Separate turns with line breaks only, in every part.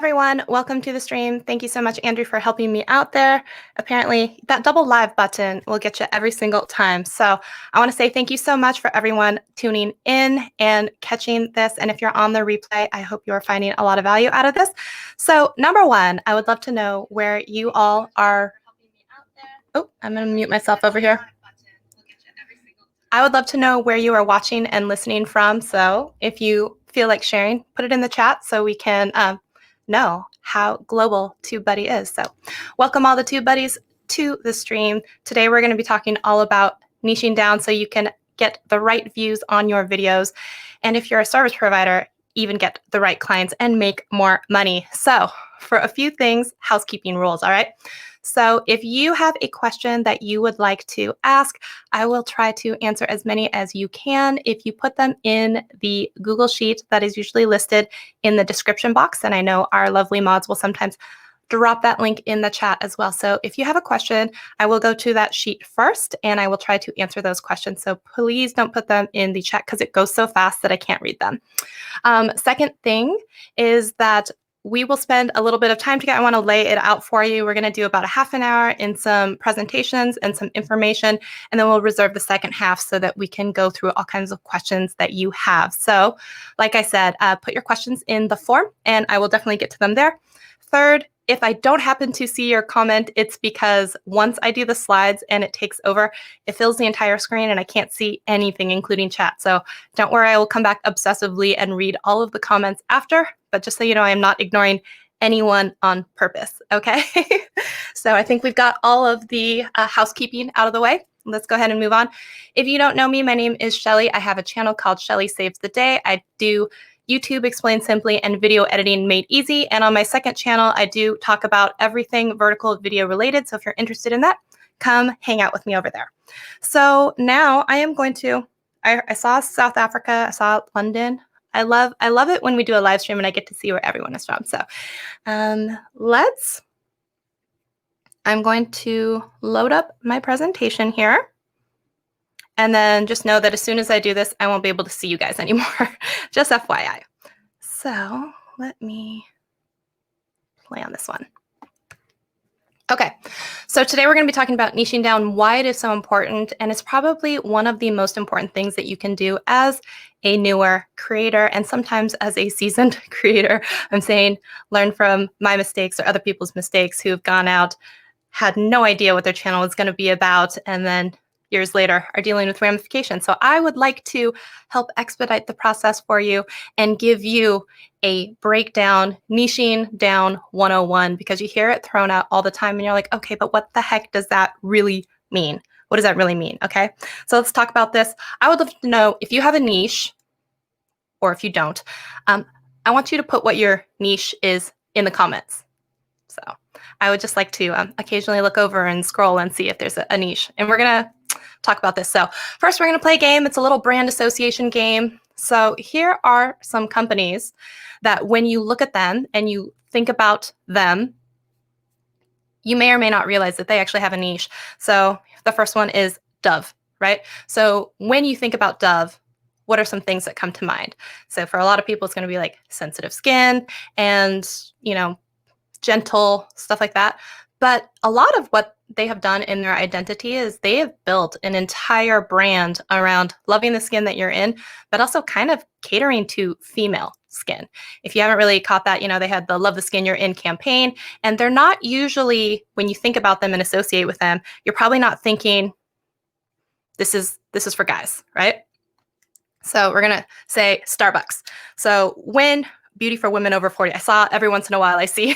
Everyone, welcome to the stream. Thank you so much, Andrew, for helping me out there. Apparently, that double live button will get you every single time. So I want to say thank you so much for everyone tuning in and catching this. And if you're on the replay, I hope you're finding a lot of value out of this. So number one, I would love to know where you all are. Oh, I'm going to mute myself over here. I would love to know where you are watching and listening from. So if you feel like sharing, put it in the chat so we can know how global TubeBuddy is. So welcome all the TubeBuddies to the stream. Today we're going to be talking all about niching down so you can get the right views on your videos. And if you're a service provider, even get the right clients and make more money. So for a few things, housekeeping rules, all right? So if you have a question that you would like to ask, I will try to answer as many as you can. If you put them in the Google Sheet that is usually listed in the description box, and I know our lovely mods will sometimes drop that link in the chat as well. So if you have a question, I will go to that sheet first and I will try to answer those questions. So please don't put them in the chat because it goes so fast that I can't read them. Second thing is that we will spend a little bit of time together. I want to lay it out for you. We're going to do about a half an hour in some presentations and some information, and then we'll reserve the second half so that we can go through all kinds of questions that you have. So like I said, put your questions in the form, and I will definitely get to them there. Third, if I don't happen to see your comment, it's because once I do the slides and it takes over, it fills the entire screen and I can't see anything, including chat. So don't worry, I will come back obsessively and read all of the comments after, but just so you know, I am not ignoring anyone on purpose, okay? So I think we've got all of the housekeeping out of the way. Let's go ahead and move on. If you don't know me, my name is Shelly. I have a channel called Shelly Saves the Day. I do YouTube Explained Simply and video editing made easy. And on my second channel, I do talk about everything vertical video related. So if you're interested in that, come hang out with me over there. So now I am going to, I saw South Africa, I saw London. I love it when we do a live stream and I get to see where everyone is from. So I'm going to load up my presentation here. And then just know that as soon as I do this, I won't be able to see you guys anymore. Just FYI. So let me play on this one. Okay, so today we're going to be talking about niching down, why it is so important, and it's probably one of the most important things that you can do as a newer creator, and sometimes as a seasoned creator. I'm saying learn from my mistakes or other people's mistakes who have gone out, had no idea what their channel was going to be about, and then years later are dealing with ramifications. So I would like to help expedite the process for you and give you a breakdown, niching down 101, because you hear it thrown out all the time and you're like, okay, but what the heck does that really mean? What does that really mean? Okay, so let's talk about this. I would love to know if you have a niche, or if you don't, I want you to put what your niche is in the comments. So I would just like to occasionally look over and scroll and see if there's a niche. And we're going to talk about this. So first, we're going to play a game. It's a little brand association game. So here are some companies that when you look at them and you think about them, you may or may not realize that they actually have a niche. So the first one is Dove, right? So when you think about Dove, what are some things that come to mind? So for a lot of people, it's going to be like sensitive skin and, you know, gentle, stuff like that. But a lot of what they have done in their identity is they have built an entire brand around loving the skin that you're in, but also kind of catering to female skin. If you haven't really caught that, you know, they had the Love the Skin You're In campaign, and they're not usually, when you think about them and associate with them, you're probably not thinking this is for guys, right? So we're gonna say Starbucks. So when beauty for women over 40. I saw every once in a while I see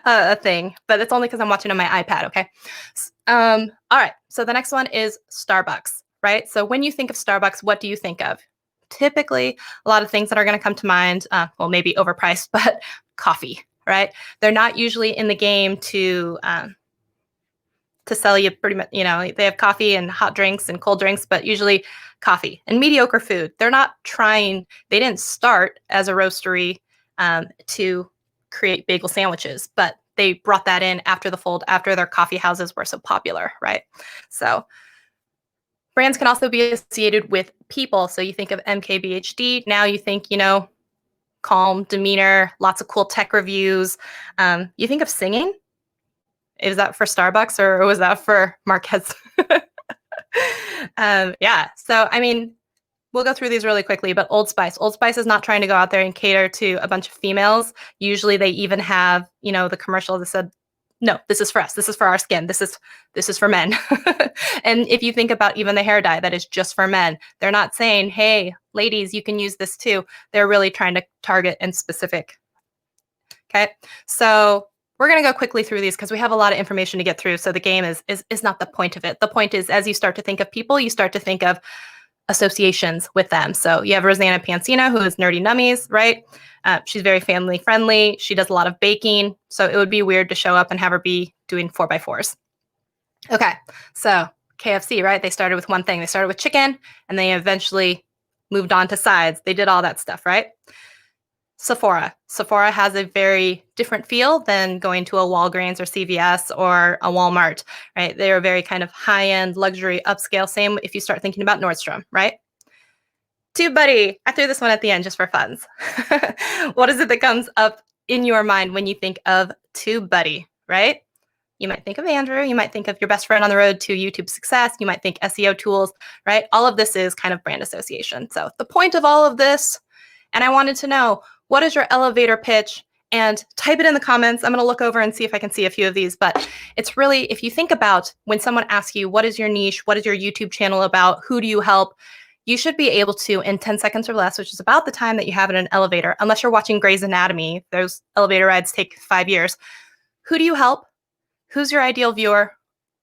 a thing, but it's only because I'm watching on my iPad, okay? All right, so the next one is Starbucks, right? So when you think of Starbucks, what do you think of? Typically, a lot of things that are gonna come to mind, well, maybe overpriced, but coffee, right? They're not usually in the game to sell you pretty much, you know, they have coffee and hot drinks and cold drinks, but usually coffee and mediocre food. They're not trying, they didn't start as a roastery to create bagel sandwiches, but they brought that in after the fold, after their coffee houses were so popular, right? So brands can also be associated with people. So you think of MKBHD, now you think, you know, calm demeanor, lots of cool tech reviews. You think of singing? Is that for Starbucks or was that for Marquez? Yeah. So, I mean, we'll go through these really quickly, but Old Spice. Old Spice is not trying to go out there and cater to a bunch of females. Usually they even have, the commercial that said, no, this is for us. This is for our skin. This is for men. And if you think about even the hair dye that is just for men, they're not saying, hey, ladies, you can use this too. They're really trying to target and specific. Okay. So we're going to go quickly through these because we have a lot of information to get through. So the game is not the point of it. The point is, as you start to think of people, you start to think of associations with them. So you have Rosanna Pansina, who is Nerdy Nummies, right? She's very family friendly. She does a lot of baking. So it would be weird to show up and have her be doing 4x4s. Okay, so KFC, right? They started with one thing. They started with chicken and they eventually moved on to sides. They did all that stuff, right? Sephora. Sephora has a very different feel than going to a Walgreens or CVS or a Walmart, right? They're very kind of high-end, luxury, upscale. Same if you start thinking about Nordstrom, right? TubeBuddy. I threw this one at the end just for funs. What is it that comes up in your mind when you think of TubeBuddy, right? You might think of Andrew. You might think of your best friend on the road to YouTube success. You might think SEO tools, right? All of this is kind of brand association. So the point of all of this, and I wanted to know, what is your elevator pitch? And type it in the comments. I'm going to look over and see if I can see a few of these. But it's really, if you think about when someone asks you, what is your niche? What is your YouTube channel about? Who do you help? You should be able to, in 10 seconds or less, which is about the time that you have in an elevator, unless you're watching Grey's Anatomy, those elevator rides take 5 years. Who do you help? Who's your ideal viewer?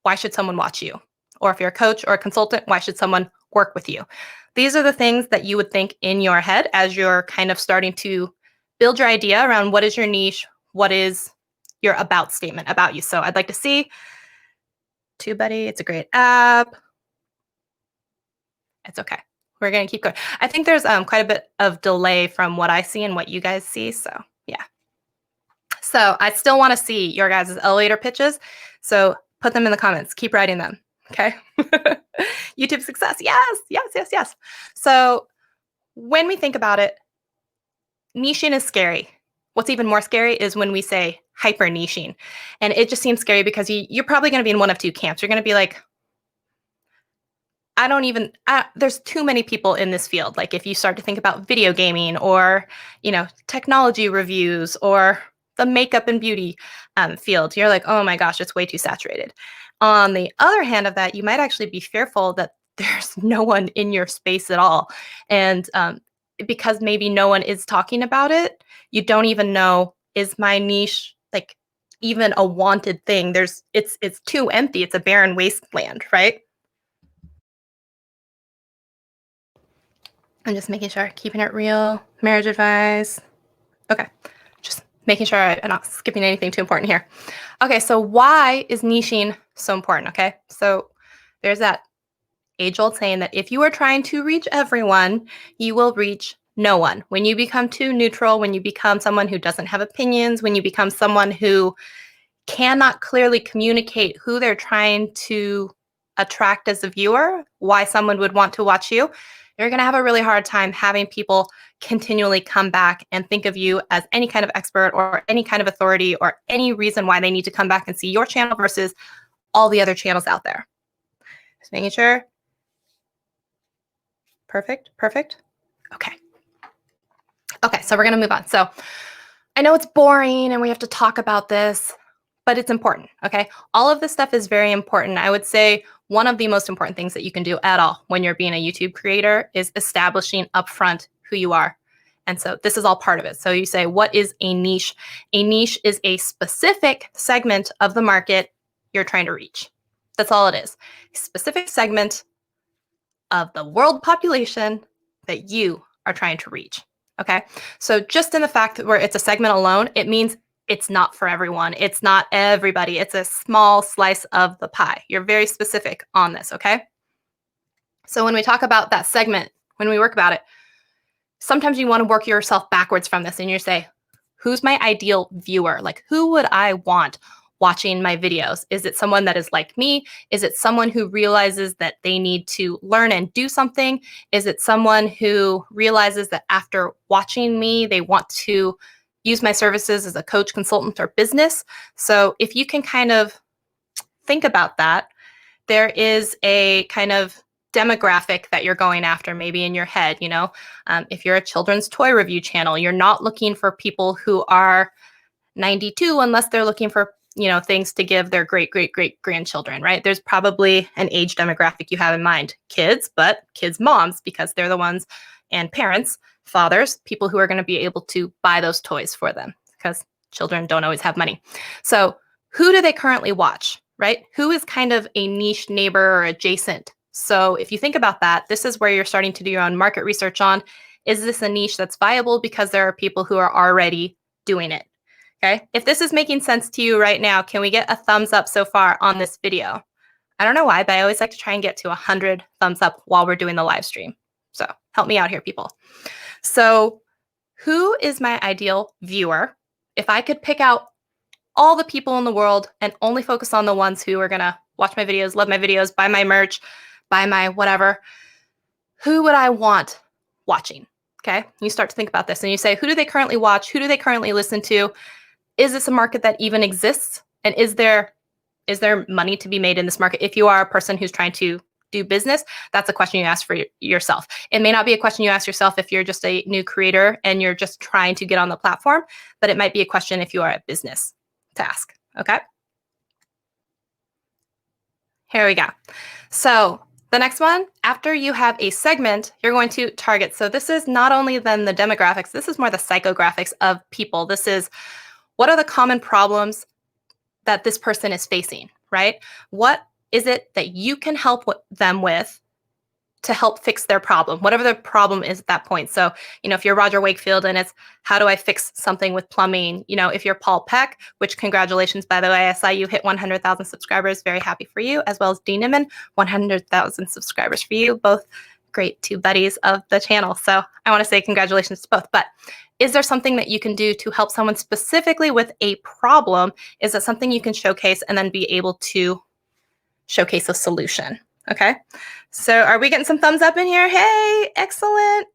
Why should someone watch you? Or if you're a coach or a consultant, why should someone work with you? These are the things that you would think in your head as you're kind of starting to build your idea around what is your niche, what is your about statement about you. So I'd like to see TubeBuddy. It's a great app. It's okay. We're going to keep going. I think there's quite a bit of delay from what I see and what you guys see. So yeah. So I still want to see your guys' elevator pitches. So put them in the comments. Keep writing them. Okay. YouTube success. Yes, yes, yes, yes. So when we think about it, niching is scary. What's even more scary is when we say hyper niching. And it just seems scary because you're probably going to be in one of two camps. You're going to be like, there's too many people in this field. Like if you start to think about video gaming or, technology reviews or the makeup and beauty field, you're like, oh my gosh, it's way too saturated. On the other hand of that, you might actually be fearful that there's no one in your space at all. And because maybe no one is talking about it, you don't even know, is my niche like even a wanted thing? It's too empty. It's a barren wasteland, right? I'm just making sure, keeping it real, marriage advice. Okay, just making sure I'm not skipping anything too important here. Okay, so why is niching so important, okay? So there's that age-old saying that if you are trying to reach everyone, you will reach no one. When you become too neutral, when you become someone who doesn't have opinions, when you become someone who cannot clearly communicate who they're trying to attract as a viewer, why someone would want to watch you, you're going to have a really hard time having people continually come back and think of you as any kind of expert or any kind of authority or any reason why they need to come back and see your channel versus all the other channels out there. Just making sure. Perfect, perfect. Okay. Okay, so we're going to move on. So I know it's boring and we have to talk about this, but it's important, okay? All of this stuff is very important. I would say one of the most important things that you can do at all when you're being a YouTube creator is establishing upfront who you are. And so this is all part of it. So you say, what is a niche? A niche is a specific segment of the market you're trying to reach. That's all it is. A specific segment of the world population that you are trying to reach. Okay, so just in the fact that where it's a segment alone, it means it's not for everyone. It's not everybody. It's a small slice of the pie. You're very specific on this, okay? So when we talk about that segment, when we work about it, sometimes you want to work yourself backwards from this and you say, who's my ideal viewer? Like, who would I want? watching my videos? Is it someone that is like me? Is it someone who realizes that they need to learn and do something? Is it someone who realizes that after watching me, they want to use my services as a coach, consultant, or business? So if you can kind of think about that, there is a kind of demographic that you're going after maybe in your head. If you're a children's toy review channel, you're not looking for people who are 92 unless they're looking for things to give their great great great grandchildren, right? There's probably an age demographic you have in mind. Kids, but kids' moms, because they're the ones, and parents, fathers, people who are going to be able to buy those toys for them, because children don't always have money. So who do they currently watch, right? Who is kind of a niche neighbor or adjacent? So if you think about that, this is where you're starting to do your own market research on, is this a niche that's viable because there are people who are already doing it? Okay, if this is making sense to you right now, can we get a thumbs up so far on this video? I don't know why, but I always like to try and get to 100 thumbs up while we're doing the live stream. So help me out here, people. So who is my ideal viewer? If I could pick out all the people in the world and only focus on the ones who are going to watch my videos, love my videos, buy my merch, buy my whatever, who would I want watching? Okay, you start to think about this and you say, who do they currently watch? Who do they currently listen to? Is this a market that even exists? And is there money to be made in this market? If you are a person who's trying to do business, that's a question you ask for yourself. It may not be a question you ask yourself if you're just a new creator and you're just trying to get on the platform, but it might be a question if you are a business to ask, okay? Here we go. So the next one, after you have a segment, you're going to target. So this is not only then the demographics, this is more the psychographics of people. This is, what are the common problems that this person is facing, right? What is it that you can help them with to help fix their problem, whatever the problem is at that point? So, if you're Roger Wakefield and it's, how do I fix something with plumbing? If you're Paul Peck, which congratulations, by the way, I saw you hit 100,000 subscribers. Very happy for you, as well as Dean Nimmin, 100,000 subscribers for you. Both great TubeBuddies of the channel. So I want to say congratulations to both. But is there something that you can do to help someone specifically with a problem? Is it something you can showcase and then be able to showcase a solution? Okay. So are we getting some thumbs up in here? Hey, excellent.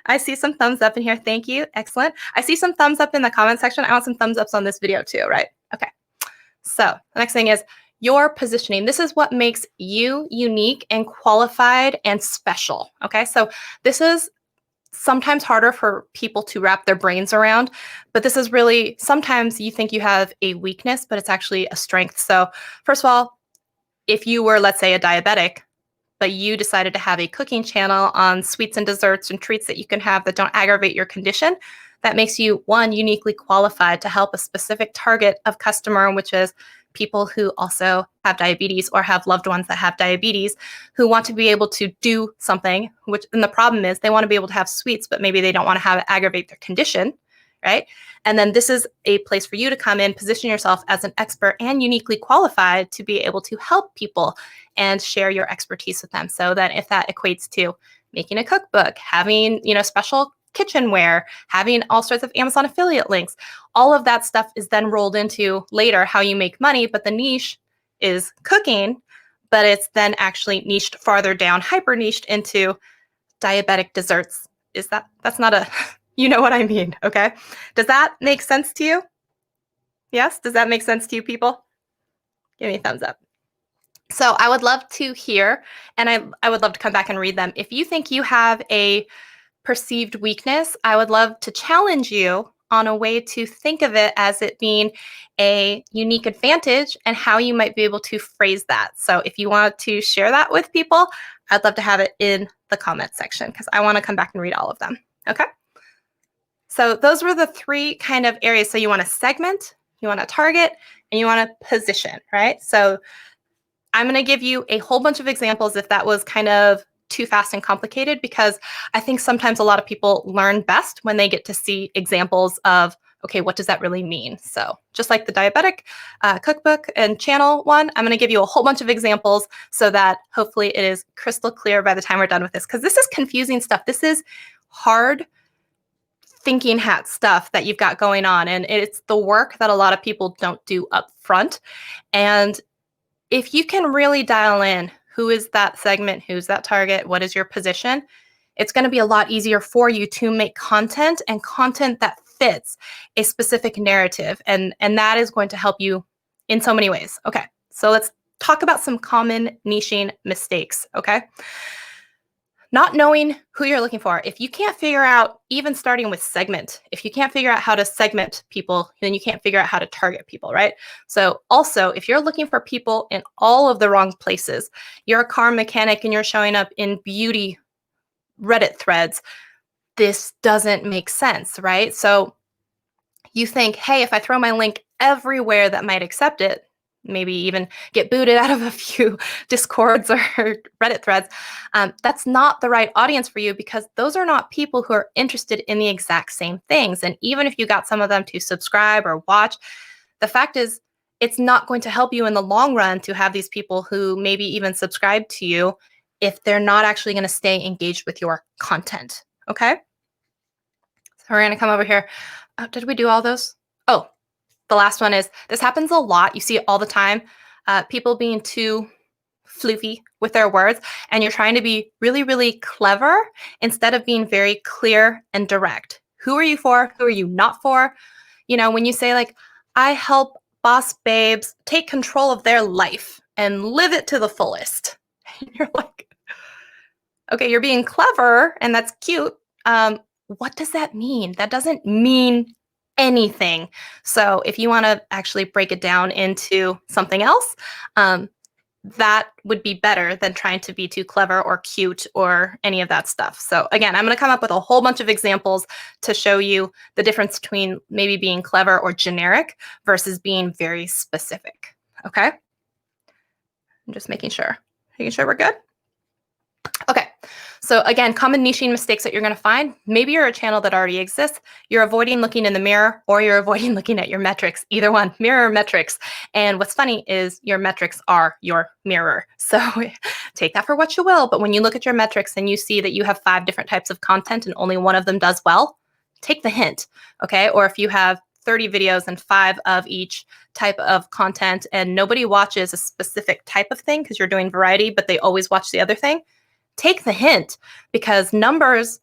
I see some thumbs up in here. Thank you. Excellent. I see some thumbs up in the comment section. I want some thumbs ups on this video too, right? Okay. So the next thing is your positioning. This is what makes you unique and qualified and special. Okay. So this is sometimes harder for people to wrap their brains around, but this is really, sometimes you think you have a weakness, but it's actually a strength. So first of all, if you were, let's say, a diabetic, but you decided to have a cooking channel on sweets and desserts and treats that you can have that don't aggravate your condition, that makes you, one, uniquely qualified to help a specific target of customer, which is people who also have diabetes or have loved ones that have diabetes who want to be able to do something, and the problem is they want to be able to have sweets, but maybe they don't want to have it aggravate their condition, right? And then this is a place for you to come in, position yourself as an expert and uniquely qualified to be able to help people and share your expertise with them. So that if that equates to making a cookbook, having, special kitchenware, having all sorts of Amazon affiliate links, all of that stuff is then rolled into later how you make money, but the niche is cooking, but it's then actually niched farther down, hyper niched into diabetic desserts. That's not a, you know what I mean, okay? Does that make sense to you? Yes, does that make sense to you, people? Give me a thumbs up. So I would love to hear, and I would love to come back and read them. If you think you have a perceived weakness, I would love to challenge you on a way to think of it as it being a unique advantage and how you might be able to phrase that. So if you want to share that with people, I'd love to have it in the comment section because I want to come back and read all of them. Okay. So those were the three kind of areas. So you want to segment, you want to target, and you want to position, right? So I'm going to give you a whole bunch of examples if that was kind of too fast and complicated, because I think sometimes a lot of people learn best when they get to see examples of, okay, what does that really mean? So just like the diabetic cookbook and channel one, I'm going to give you a whole bunch of examples so that hopefully it is crystal clear by the time we're done with this, because this is confusing stuff. This is hard thinking hat stuff that you've got going on. And it's the work that a lot of people don't do up front. And if you can really dial in who is that segment, who's that target, what is your position, it's going to be a lot easier for you to make content and content that fits a specific narrative. And that is going to help you in so many ways. Okay, so let's talk about some common niching mistakes, okay? Not knowing who you're looking for. If you can't figure out, even starting with segment, if you can't figure out how to segment people, then you can't figure out how to target people, right? So also, if you're looking for people in all of the wrong places, you're a car mechanic and you're showing up in beauty Reddit threads, this doesn't make sense, right? So you think, hey, if I throw my link everywhere that might accept it, maybe even get booted out of a few Discords or Reddit threads, that's not the right audience for you, because those are not people who are interested in the exact same things. And even if you got some of them to subscribe or watch, the fact is, it's not going to help you in the long run to have these people who maybe even subscribe to you if they're not actually going to stay engaged with your content. Okay? So we're going to come over here. Did we do all those? Oh, the last one is, this happens a lot. You see it all the time. People being too floofy with their words, and you're trying to be really, really clever instead of being very clear and direct. Who are you for? Who are you not for? You know, when you say like, I help boss babes take control of their life and live it to the fullest. You're like, okay, you're being clever and that's cute. What does that mean? That doesn't mean anything. So if you want to actually break it down into something else, that would be better than trying to be too clever or cute or any of that stuff. So again, I'm going to come up with a whole bunch of examples to show you the difference between maybe being clever or generic versus being very specific. Okay? I'm just making sure we're good. Okay, so again, common niching mistakes that you're going to find. Maybe you're a channel that already exists. You're avoiding looking in the mirror, or you're avoiding looking at your metrics. Either one, mirror or metrics. And what's funny is your metrics are your mirror. So take that for what you will. But when you look at your metrics and you see that you have 5 different types of content and only one of them does well, take the hint, okay? Or if you have 30 videos and 5 of each type of content and nobody watches a specific type of thing because you're doing variety, but they always watch the other thing, take the hint, because numbers,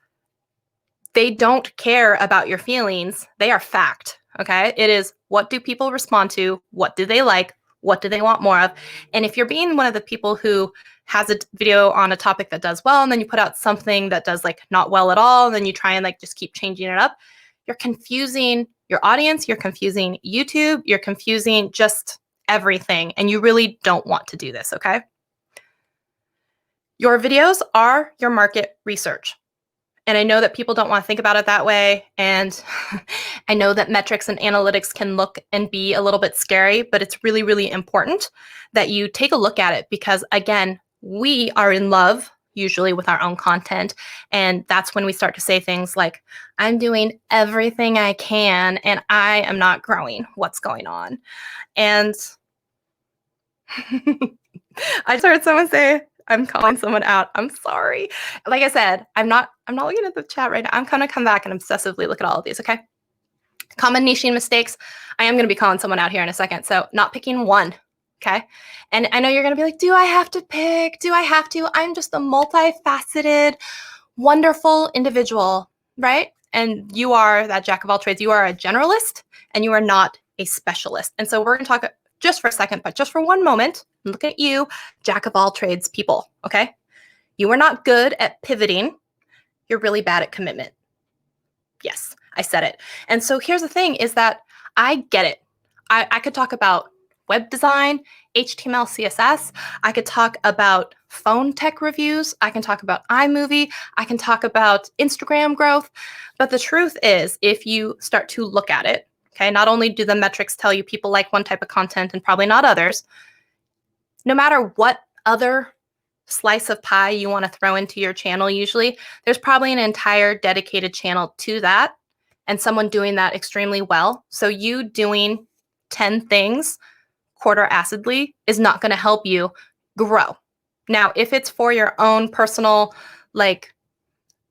they don't care about your feelings. They are fact, okay? It is, what do people respond to? What do they like? What do they want more of? And if you're being one of the people who has a video on a topic that does well, and then you put out something that does like not well at all, and then you try and like just keep changing it up, you're confusing your audience, you're confusing YouTube, you're confusing just everything. And you really don't want to do this, okay? Your videos are your market research. And I know that people don't want to think about it that way. And I know that metrics and analytics can look and be a little bit scary, but it's really, really important that you take a look at it, because again, we are in love usually with our own content. And that's when we start to say things like, I'm doing everything I can and I am not growing. What's going on? And I just heard someone say, I'm calling someone out. I'm sorry. Like I said, I'm not looking at the chat right now. I'm going to come back and obsessively look at all of these, okay? Common niching mistakes. I am going to be calling someone out here in a second. So not picking one, okay? And I know you're going to be like, do I have to pick? Do I have to? I'm just a multifaceted, wonderful individual, right? And you are that jack of all trades. You are a generalist and you are not a specialist. And so we're going to talk just for a second, but just for one moment, look at you, jack of all trades people, okay? You are not good at pivoting. You're really bad at commitment. Yes, I said it. And so here's the thing is that I get it. I could talk about web design, HTML, CSS. I could talk about phone tech reviews. I can talk about iMovie. I can talk about Instagram growth. But the truth is, if you start to look at it, okay, not only do the metrics tell you people like one type of content and probably not others, no matter what other slice of pie you want to throw into your channel, usually there's probably an entire dedicated channel to that and someone doing that extremely well. So you doing 10 things quarter acidly is not going to help you grow. Now, if it's for your own personal, like,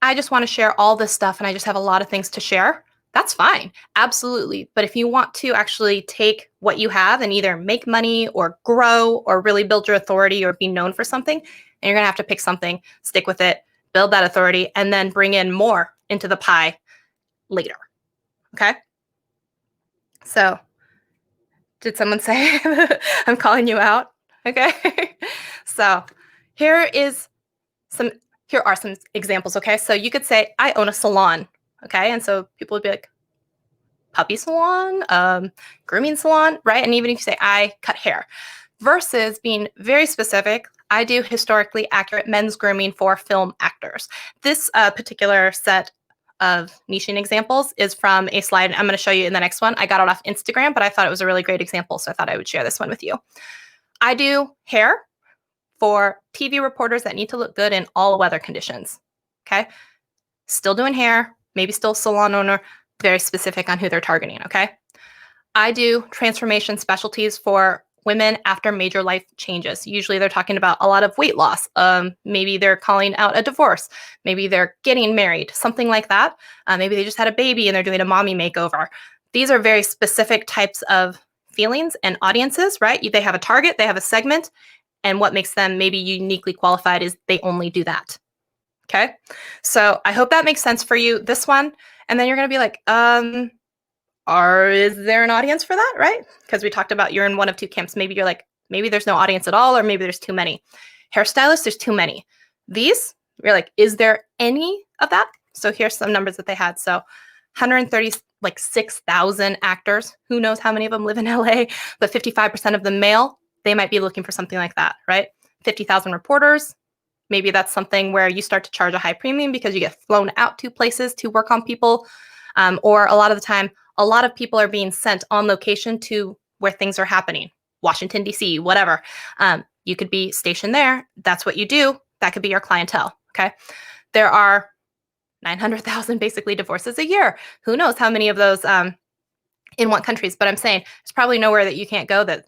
I just want to share all this stuff and I just have a lot of things to share, that's fine. Absolutely. But if you want to actually take what you have and either make money or grow or really build your authority or be known for something, and you're going to have to pick something, stick with it, build that authority, and then bring in more into the pie later. Okay? So, did someone say I'm calling you out? Okay. So, here is here are some examples, okay? So you could say, I own a salon, okay? And so people would be like, puppy salon, grooming salon, right? And even if you say, I cut hair, versus being very specific, I do historically accurate men's grooming for film actors. This particular set of niching examples is from a slide I'm going to show you in the next one. I got it off Instagram, but I thought it was a really great example, so I thought I would share this one with you. I do hair for TV reporters that need to look good in all weather conditions. Okay. Still doing hair, maybe still salon owner, very specific on who they're targeting. Okay. I do transformation specialties for women after major life changes. Usually they're talking about a lot of weight loss. Maybe they're calling out a divorce. Maybe they're getting married, something like that. Maybe they just had a baby and they're doing a mommy makeover. These are very specific types of feelings and audiences, right? They have a target, they have a segment, and what makes them maybe uniquely qualified is they only do that. Okay. So I hope that makes sense for you, this one. And then you're going to be like, is there an audience for that, right? Because we talked about you're in one of two camps. Maybe you're like, maybe there's no audience at all, or maybe there's too many. Hairstylists, there's too many. These, you're like, is there any of that? So here's some numbers that they had. So 136,000 actors. Who knows how many of them live in LA, but 55% of them male. They might be looking for something like that, right? 50,000 reporters. Maybe that's something where you start to charge a high premium because you get flown out to places to work on people. Or a lot of the time, a lot of people are being sent on location to where things are happening. Washington, D.C., whatever. You could be stationed there. That's what you do. That could be your clientele, okay? There are 900,000 basically divorces a year. Who knows how many of those in what countries? But I'm saying there's probably nowhere that you can't go that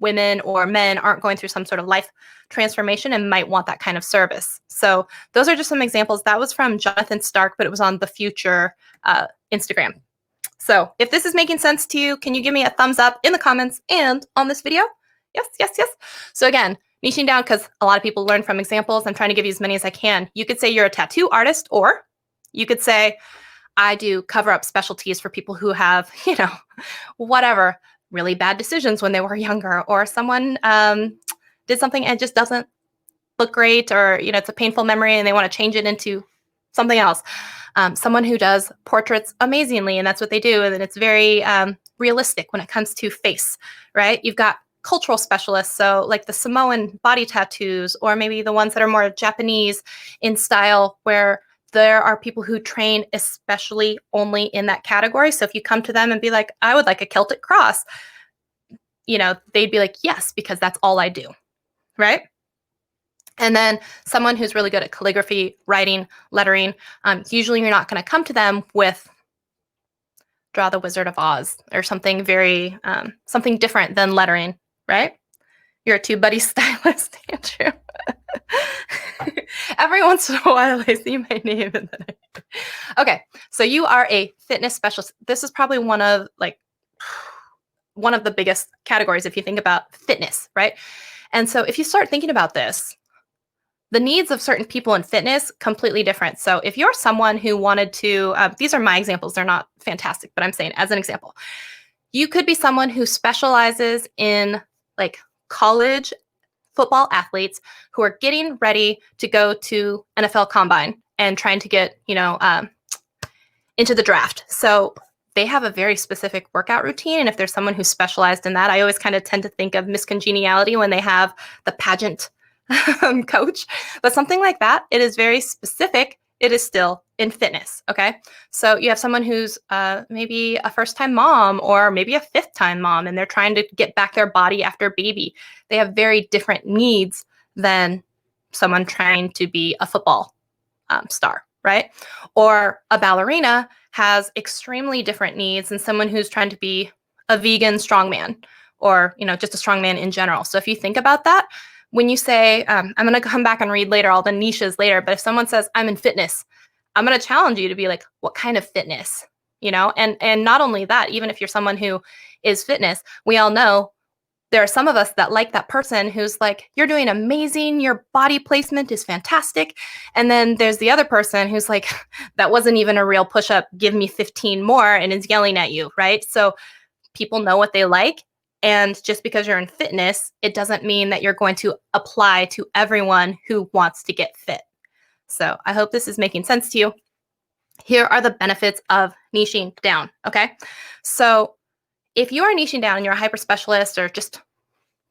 women or men aren't going through some sort of life transformation and might want that kind of service. So those are just some examples. That was from Jonathan Stark, but it was on the Future Instagram. So if this is making sense to you, can you give me a thumbs up in the comments and on this video? Yes, yes, yes. So again, niching down, because a lot of people learn from examples. I'm trying to give you as many as I can. You could say you're a tattoo artist, or you could say, I do cover-up specialties for people who have, whatever, really bad decisions when they were younger, or someone did something and it just doesn't look great, or it's a painful memory and they want to change it into something else. Someone who does portraits amazingly, and that's what they do, and it's very realistic when it comes to face, right? You've got cultural specialists, so like the Samoan body tattoos, or maybe the ones that are more Japanese in style, where there are people who train especially only in that category. So if you come to them and be like, I would like a Celtic cross, they'd be like, yes, because that's all I do, right? And then someone who's really good at calligraphy, writing, lettering, usually you're not going to come to them with draw the Wizard of Oz or something very, something different than lettering, right? You're a TubeBuddy stylist, Andrew. Every once in a while, I see my name. And then okay, so you are a fitness specialist. This is probably one of the biggest categories if you think about fitness, right? And so if you start thinking about this, the needs of certain people in fitness, completely different. So if you're someone who wanted to, these are my examples, they're not fantastic, but I'm saying as an example, you could be someone who specializes in like college football athletes who are getting ready to go to NFL Combine and trying to get, into the draft. So they have a very specific workout routine. And if there's someone who's specialized in that, I always kind of tend to think of Miss Congeniality when they have the pageant coach, but something like that. It is very specific. It is still in fitness. Okay. So you have someone who's maybe a first-time mom or maybe a fifth-time mom, and they're trying to get back their body after baby. They have very different needs than someone trying to be a football star, right? Or a ballerina has extremely different needs than someone who's trying to be a vegan strongman, or just a strongman in general. So if you think about that, when you say, I'm going to come back and read later all the niches later, but if someone says, I'm in fitness, I'm going to challenge you to be like, what kind of fitness? And not only that, even if you're someone who is fitness, we all know there are some of us that like that person who's like, you're doing amazing, your body placement is fantastic. And then there's the other person who's like, that wasn't even a real push-up, give me 15 more, and is yelling at you, right? So people know what they like. And just because you're in fitness, it doesn't mean that you're going to apply to everyone who wants to get fit. So I hope this is making sense to you. Here are the benefits of niching down, okay? So if you are niching down and you're a hyper specialist or just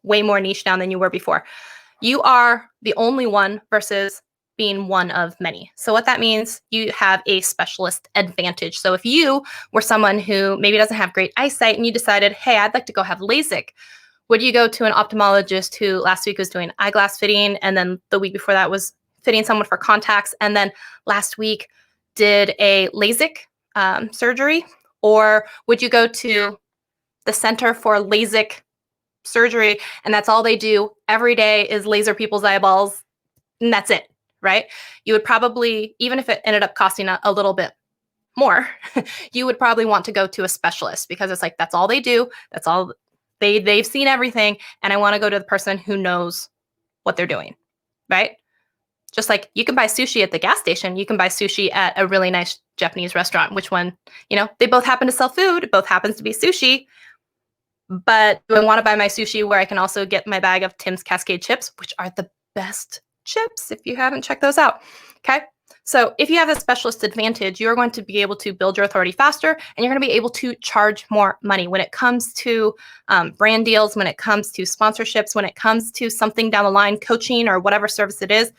way more niche down than you were before, you are the only one versus being one of many. So what that means, you have a specialist advantage. So if you were someone who maybe doesn't have great eyesight and you decided, hey, I'd like to go have LASIK, would you go to an ophthalmologist who last week was doing eyeglass fitting, and then the week before that was fitting someone for contacts, and then last week did a LASIK surgery? Or would you go to the Center for LASIK Surgery and that's all they do every day is laser people's eyeballs, and that's it, right? You would probably, even if it ended up costing a little bit more, you would probably want to go to a specialist because it's like, that's all they do. That's all they've seen everything. And I want to go to the person who knows what they're doing, right? Just like you can buy sushi at the gas station, you can buy sushi at a really nice Japanese restaurant. Which one? They both happen to sell food. It both happens to be sushi. But do I want to buy my sushi where I can also get my bag of Tim's Cascade chips, which are the best chips if you haven't checked those out? Okay. So if you have a specialist advantage, you're going to be able to build your authority faster, and you're going to be able to charge more money when it comes to brand deals, when it comes to sponsorships, when it comes to something down the line, coaching or whatever service it is.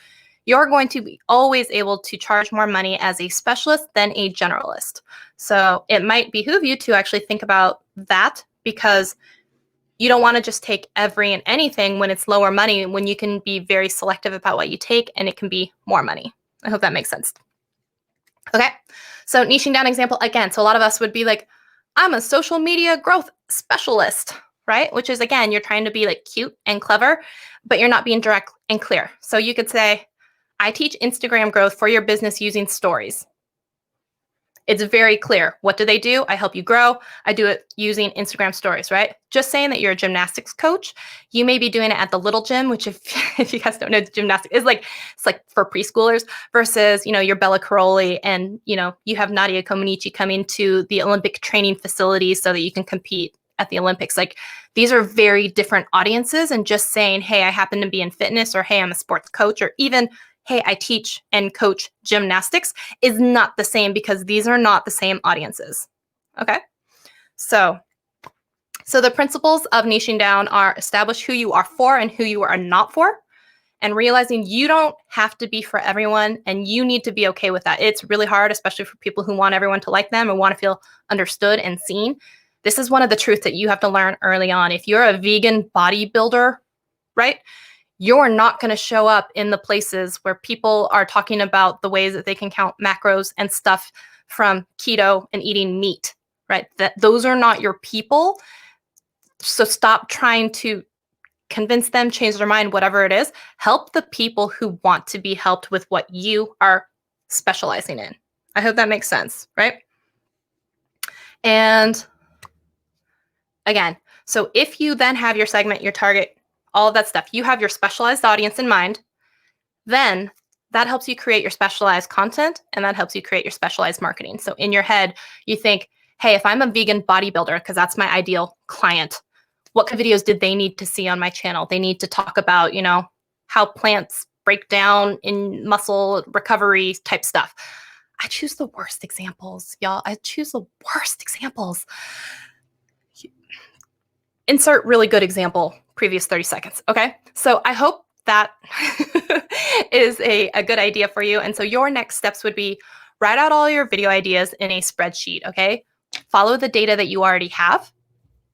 You're going to be always able to charge more money as a specialist than a generalist. So it might behoove you to actually think about that, because you don't want to just take every and anything when it's lower money, when you can be very selective about what you take and it can be more money. I hope that makes sense. Okay, so niching down example again. So a lot of us would be like, I'm a social media growth specialist, right? Which is, again, you're trying to be like cute and clever, but you're not being direct and clear. So you could say, I teach Instagram growth for your business using stories. It's very clear. What do they do? I help you grow. I do it using Instagram stories, right? Just saying that you're a gymnastics coach, you may be doing it at the little gym, which if you guys don't know, gymnastics is like, it's like for preschoolers, versus, you're Bella Caroli and, you have Nadia Comaneci coming to the Olympic training facilities so that you can compete at the Olympics. Like, these are very different audiences, and just saying, hey, I happen to be in fitness, or hey, I'm a sports coach, or even, hey, I teach and coach gymnastics is not the same, because these are not the same audiences. Okay. So the principles of niching down are: establish who you are for and who you are not for, and realizing you don't have to be for everyone, and you need to be okay with that. It's really hard, especially for people who want everyone to like them and want to feel understood and seen. This is one of the truths that you have to learn early on. If you're a vegan bodybuilder, right, you're not going to show up in the places where people are talking about the ways that they can count macros and stuff from keto and eating meat, right? Those are not your people. So stop trying to convince them, change their mind, whatever it is. Help the people who want to be helped with what you are specializing in. I hope that makes sense, right? And again, so if you then have your segment, your target, all of that stuff, you have your specialized audience in mind, then that helps you create your specialized content, and that helps you create your specialized marketing. So in your head, you think, hey, if I'm a vegan bodybuilder, because that's my ideal client, what kind of videos did they need to see on my channel? They need to talk about, how plants break down in muscle recovery type stuff. I choose the worst examples, y'all. I choose the worst examples. Insert really good example, previous 30 seconds. Okay. So I hope that is a good idea for you. And so your next steps would be: write out all your video ideas in a spreadsheet. Okay. Follow the data that you already have.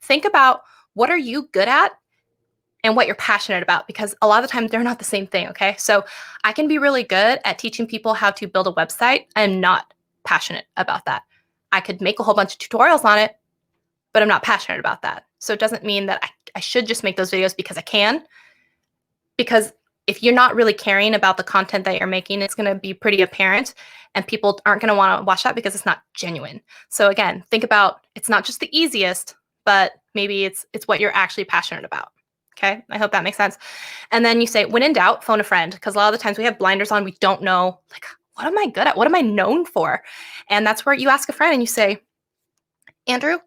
Think about, what are you good at and what you're passionate about, because a lot of the time they're not the same thing. Okay. So I can be really good at teaching people how to build a website. I'm not passionate about that. I could make a whole bunch of tutorials on it, but I'm not passionate about that. So it doesn't mean that I should just make those videos because I can. Because if you're not really caring about the content that you're making, it's going to be pretty apparent. and people aren't going to want to watch that because it's not genuine. So again, think about, it's not just the easiest, but maybe it's what you're actually passionate about. Okay, I hope that makes sense. And then you say, when in doubt, phone a friend, because a lot of the times we have blinders on, we don't know, like, what am I good at? What am I known for? And that's where you ask a friend and you say, Andrew,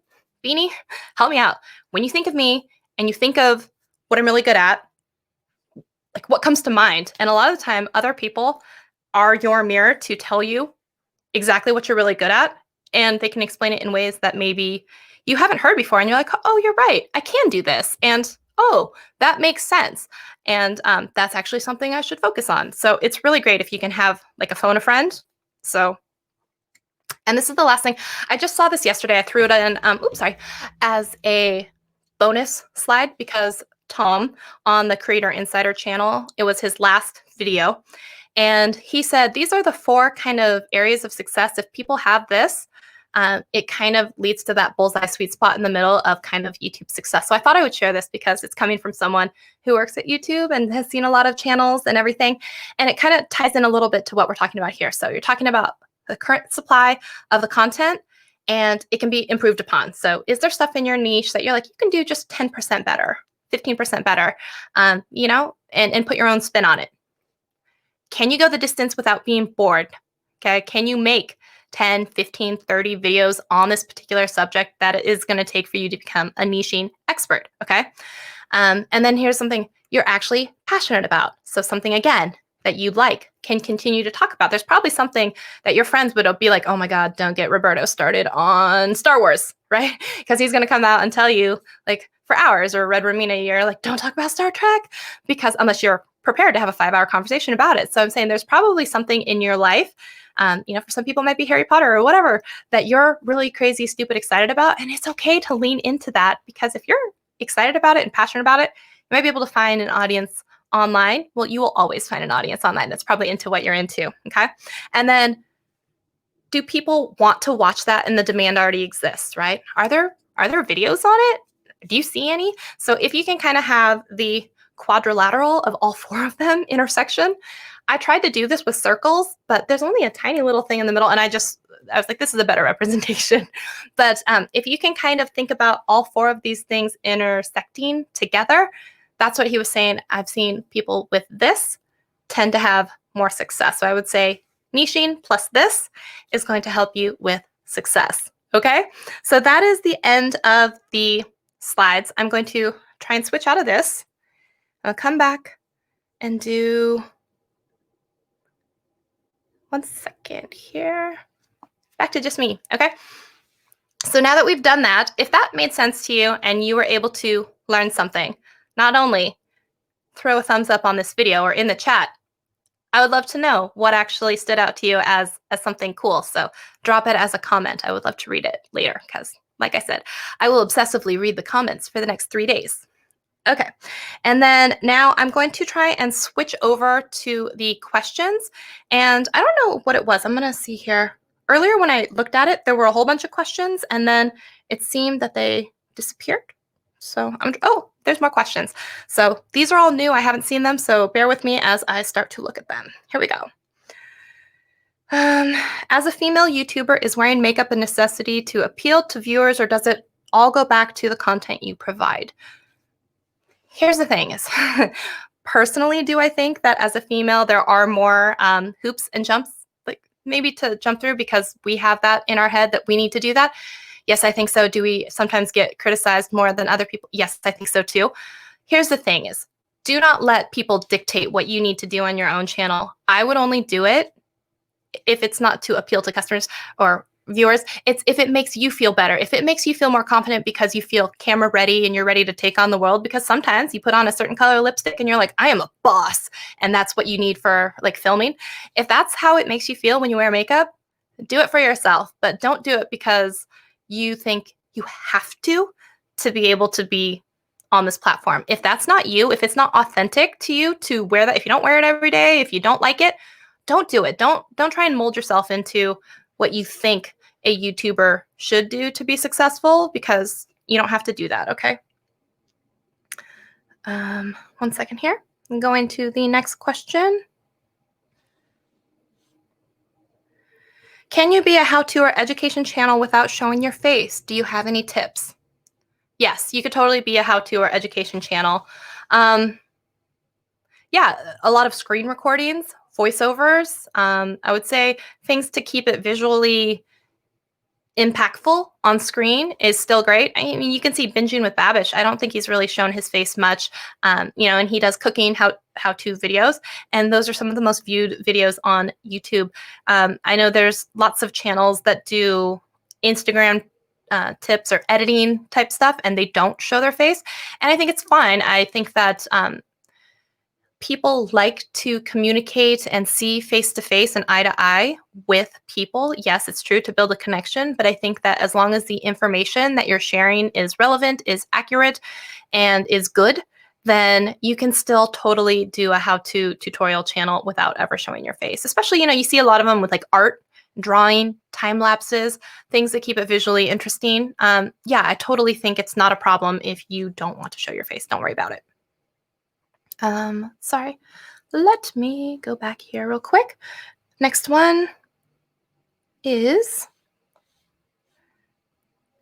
Beanie, help me out. When you think of me and you think of what I'm really good at, like, what comes to mind? And a lot of the time, other people are your mirror to tell you exactly what you're really good at, and they can explain it in ways that maybe you haven't heard before, and you're like, oh, you're right, I can do this, and oh, that makes sense, and that's actually something I should focus on. So it's really great if you can have like a phone a friend. So, and this is the last thing. I just saw this yesterday. I threw it in, as a bonus slide because Tom on the Creator Insider channel, it was his last video. And he said, these are the 4 kind of areas of success. If people have this, it kind of leads to that bullseye sweet spot in the middle of kind of YouTube success. So I thought I would share this because it's coming from someone who works at YouTube and has seen a lot of channels and everything. And it kind of ties in a little bit to what we're talking about here. So you're talking about the current supply of the content, and it can be improved upon. So is there stuff in your niche that you're like, you can do just 10% better, 15% better, and put your own spin on it? Can you go the distance without being bored? Okay, can you make 10, 15, 30 videos on this particular subject that it is going to take for you to become a niching expert? Okay, and then here's something you're actually passionate about. So something, again, that you like, can continue to talk about. There's probably something that your friends would be like, oh my God, don't get Roberto started on Star Wars, right? Because he's going to come out and tell you like for hours, or Red Romina, you're like, don't talk about Star Trek, because unless you're prepared to have a 5-hour conversation about it. So I'm saying there's probably something in your life, for some people it might be Harry Potter or whatever, that you're really crazy, stupid, excited about. And it's okay to lean into that, because if you're excited about it and passionate about it, you might be able to find an audience online. Well, you will always find an audience online that's probably into what you're into. Okay. And then, do people want to watch that? And the demand already exists, right? Are there videos on it? Do you see any? So if you can kind of have the quadrilateral of all 4 of them intersection. I tried to do this with circles, but there's only a tiny little thing in the middle. And I was like, this is a better representation. But if you can kind of think about all 4 of these things intersecting together, that's what he was saying. I've seen people with this tend to have more success. So I would say niching plus this is going to help you with success. Okay, so that is the end of the slides. I'm going to try and switch out of this. I'll come back and do, one second here, back to just me. Okay, so now that we've done that, if that made sense to you and you were able to learn something, not only throw a thumbs up on this video or in the chat, I would love to know what actually stood out to you as something cool. So drop it as a comment. I would love to read it later because, like I said, I will obsessively read the comments for the next 3 days. Okay, and then now I'm going to try and switch over to the questions. And I don't know what it was. I'm going to see here. Earlier when I looked at it, there were a whole bunch of questions, and then it seemed that they disappeared. So oh, there's more questions. So these are all new. I haven't seen them, so bear with me as I start to look at them. Here we go. As a female YouTuber, is wearing makeup a necessity to appeal to viewers, or does it all go back to the content you provide? Here's the thing is, personally, do I think that as a female, there are more hoops and jumps, like maybe to jump through because we have that in our head that we need to do that? Yes, I think so. Do we sometimes get criticized more than other people? Yes, I think so too. Here's the thing is, do not let people dictate what you need to do on your own channel. I would only do it if it's not to appeal to customers or viewers. It's if it makes you feel better, if it makes you feel more confident because you feel camera ready and you're ready to take on the world. Because sometimes you put on a certain color lipstick and you're like, I am a boss, and that's what you need for like filming. If that's how it makes you feel when you wear makeup, do it for yourself, but don't do it because you think you have to be able to be on this platform. If that's not you, if it's not authentic to you to wear that, if you don't wear it every day, if you don't like it, don't do it. Don't try and mold yourself into what you think a YouTuber should do to be successful, because you don't have to do that, okay? 1 second here. I'm going to the next question. Can you be a how-to or education channel without showing your face? Do you have any tips? Yes, you could totally be a how-to or education channel. Um, yeah, a lot of screen recordings, voiceovers. I would say things to keep it visually impactful on screen is still great. I mean, you can see Binging with Babish. I don't think he's really shown his face much, and he does cooking how-to videos, and those are some of the most viewed videos on YouTube. I know there's lots of channels that do Instagram tips or editing type stuff, and they don't show their face, and I think it's fine. I think that people like to communicate and see face to face and eye to eye with people. Yes, it's true to build a connection, but I think that as long as the information that you're sharing is relevant, is accurate, and is good, then you can still totally do a how-to tutorial channel without ever showing your face. Especially, you see a lot of them with like art, drawing, time lapses, things that keep it visually interesting. Yeah, I totally think it's not a problem if you don't want to show your face. Don't worry about it. Sorry. Let me go back here real quick. Next one is,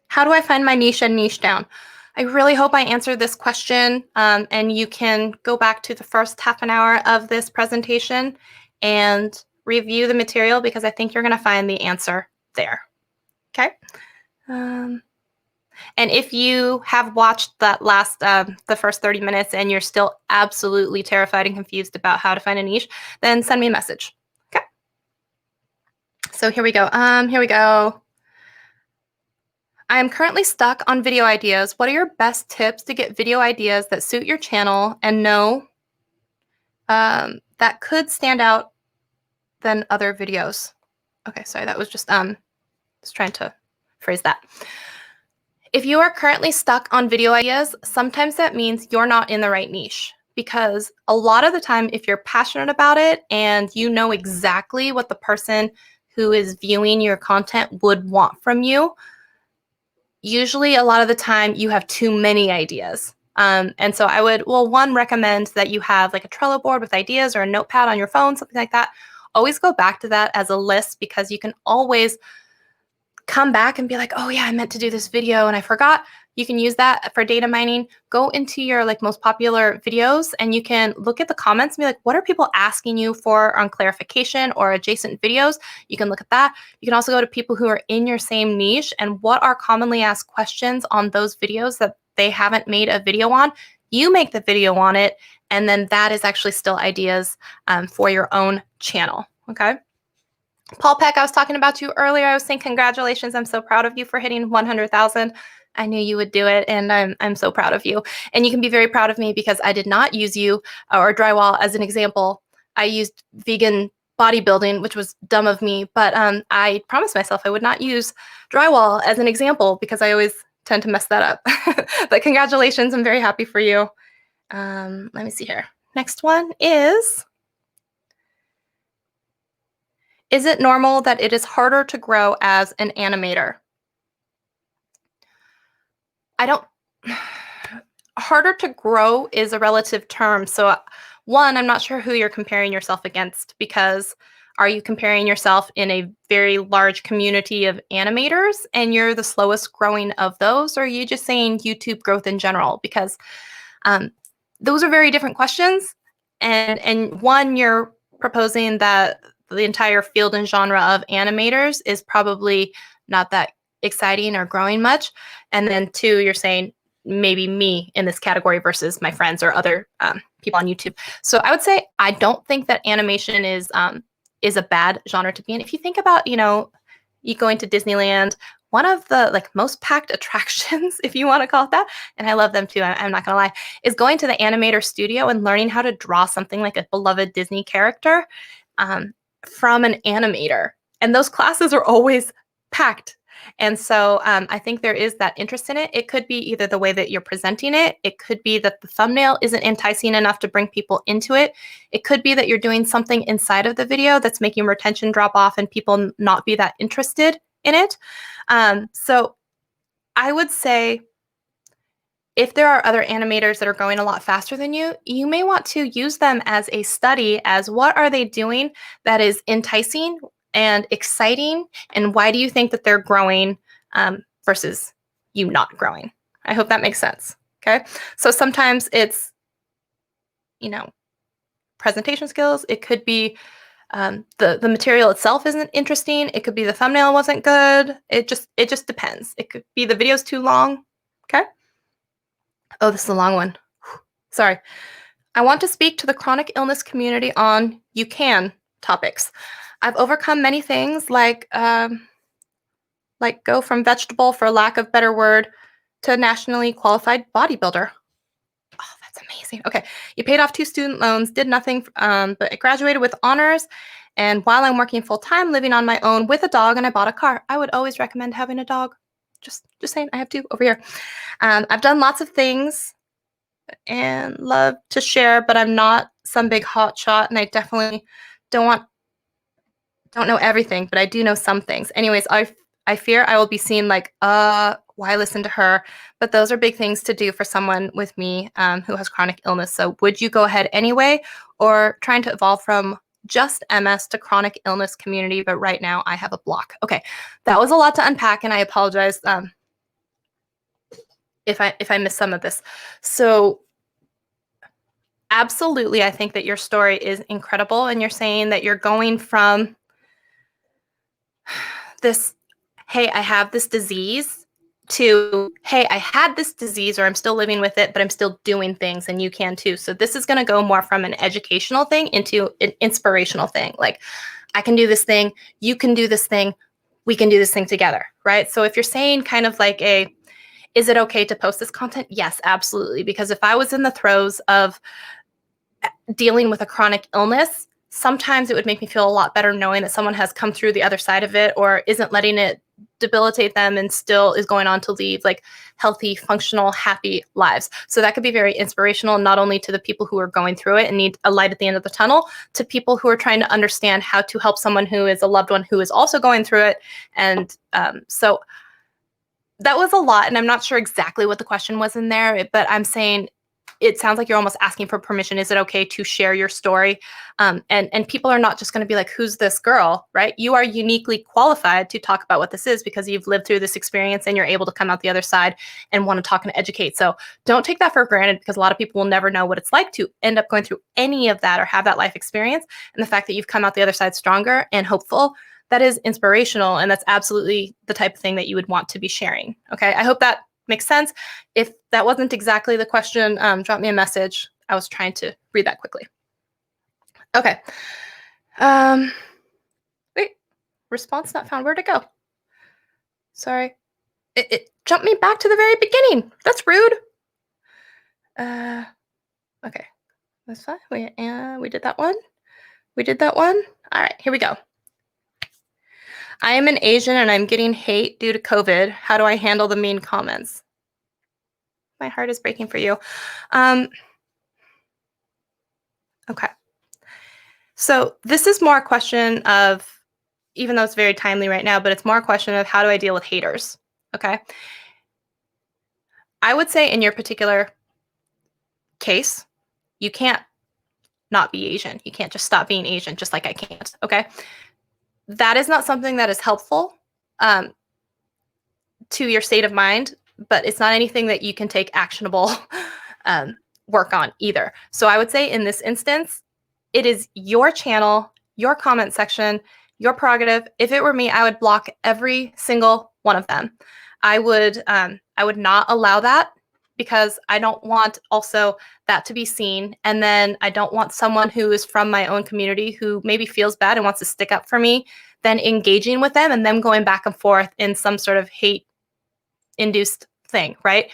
how do I find my niche and niche down? I really hope I answered this question, and you can go back to the first half an hour of this presentation and review the material because I think you're going to find the answer there. Okay. And if you have watched that last, the first 30 minutes and you're still absolutely terrified and confused about how to find a niche, then send me a message. Okay. So here we go. I am currently stuck on video ideas. What are your best tips to get video ideas that suit your channel and know that could stand out than other videos? Okay, sorry, that was just trying to phrase that. If you are currently stuck on video ideas, sometimes that means you're not in the right niche, because a lot of the time, if you're passionate about it and you know exactly what the person who is viewing your content would want from you, usually a lot of the time you have too many ideas. And so I would, one, recommend that you have like a Trello board with ideas or a notepad on your phone, something like that. Always go back to that as a list, because you can always come back and be like, oh yeah, I meant to do this video and I forgot. You can use that for data mining. Go into your most popular videos and you can look at the comments and be like, what are people asking you for on clarification or adjacent videos? You can look at that. You can also go to people who are in your same niche and what are commonly asked questions on those videos that they haven't made a video on. You make the video on it, and then that is actually still ideas for your own channel. Okay. Paul Peck, I was talking about you earlier. I was saying congratulations. I'm so proud of you for hitting 100,000. I knew you would do it, and I'm so proud of you. And you can be very proud of me because I did not use you or drywall as an example. I used vegan bodybuilding, which was dumb of me, but I promised myself I would not use drywall as an example because I always tend to mess that up. But congratulations. I'm very happy for you. Let me see here. Next one is it normal that it is harder to grow as an animator? Harder to grow is a relative term. So one, I'm not sure who you're comparing yourself against, because are you comparing yourself in a very large community of animators and you're the slowest growing of those? Or are you just saying YouTube growth in general? Because those are very different questions. And one, you're proposing that the entire field and genre of animators is probably not that exciting or growing much. And then two, you're saying maybe me in this category versus my friends or other people on YouTube. So I would say I don't think that animation is a bad genre to be in. If you think about, you going to Disneyland, one of the most packed attractions, if you want to call it that, and I love them too, I'm not gonna lie, is going to the animator studio and learning how to draw something like a beloved Disney character from an animator. And those classes are always packed. And so I think there is that interest in it. It could be either the way that you're presenting it. It could be that the thumbnail isn't enticing enough to bring people into it. It could be that you're doing something inside of the video that's making retention drop off and people not be that interested in it. So I would say if there are other animators that are going a lot faster than you, you may want to use them as a study as what are they doing that is enticing and exciting, and why do you think that they're growing versus you not growing? I hope that makes sense. Okay. So sometimes it's, presentation skills. It could be the material itself isn't interesting. It could be the thumbnail wasn't good. It just depends. It could be the video's too long. Okay. Oh, this is a long one. Sorry. I want to speak to the chronic illness community on you can topics. I've overcome many things like go from vegetable, for lack of better word, to nationally qualified bodybuilder. Oh, that's amazing. Okay. You paid off 2 student loans, did nothing, but I graduated with honors. And while I'm working full time, living on my own with a dog, and I bought a car. I would always recommend having a dog. Just saying, I have 2 over here. I've done lots of things and love to share, but I'm not some big hot shot, and I definitely don't know everything, but I do know some things. Anyways, I fear I will be seen like, why listen to her? But those are big things to do for someone with me who has chronic illness. So would you go ahead anyway, or trying to evolve from just MS to chronic illness community? But right now I have a block. Okay, that was a lot to unpack, and I apologize if I missed some of this. So absolutely, I think that your story is incredible, and you're saying that you're going from this, hey, I have this disease, to, hey, I had this disease, or I'm still living with it, but I'm still doing things, and you can too. So this is going to go more from an educational thing into an inspirational thing. Like, I can do this thing, you can do this thing, we can do this thing together, right? So if you're saying kind of like is it okay to post this content? Yes, absolutely. Because if I was in the throes of dealing with a chronic illness, sometimes it would make me feel a lot better knowing that someone has come through the other side of it, or isn't letting it debilitate them and still is going on to lead like healthy, functional, happy lives. So that could be very inspirational, not only to the people who are going through it and need a light at the end of the tunnel, to people who are trying to understand how to help someone who is a loved one who is also going through it. And so that was a lot, and I'm not sure exactly what the question was in there, but I'm saying it sounds like you're almost asking for permission. Is it okay to share your story? And people are not just going to be like, who's this girl, right? You are uniquely qualified to talk about what this is because you've lived through this experience and you're able to come out the other side and want to talk and educate. So don't take that for granted, because a lot of people will never know what it's like to end up going through any of that or have that life experience. And the fact that you've come out the other side stronger and hopeful, that is inspirational. And that's absolutely the type of thing that you would want to be sharing. Okay. I hope that makes sense. If that wasn't exactly the question, drop me a message. I was trying to read that quickly. Okay. Wait, response not found. Where'd it go? Sorry. It jumped me back to the very beginning. That's rude. Okay. That's fine. We did that one. We did that one. All right, here we go. I am an Asian and I'm getting hate due to COVID. How do I handle the mean comments? My heart is breaking for you. Okay. So this is more a question of, even though it's very timely right now, but it's more a question of how do I deal with haters? Okay. I would say in your particular case, you can't not be Asian. You can't just stop being Asian, just like I can't. Okay. That is not something that is helpful to your state of mind, but it's not anything that you can take actionable work on either. So I would say in this instance, it is your channel, your comment section, your prerogative. If it were me, I would block every single one of them. I would not allow that, because I don't want also that to be seen. And then I don't want someone who is from my own community who maybe feels bad and wants to stick up for me, then engaging with them and them going back and forth in some sort of hate induced thing, right?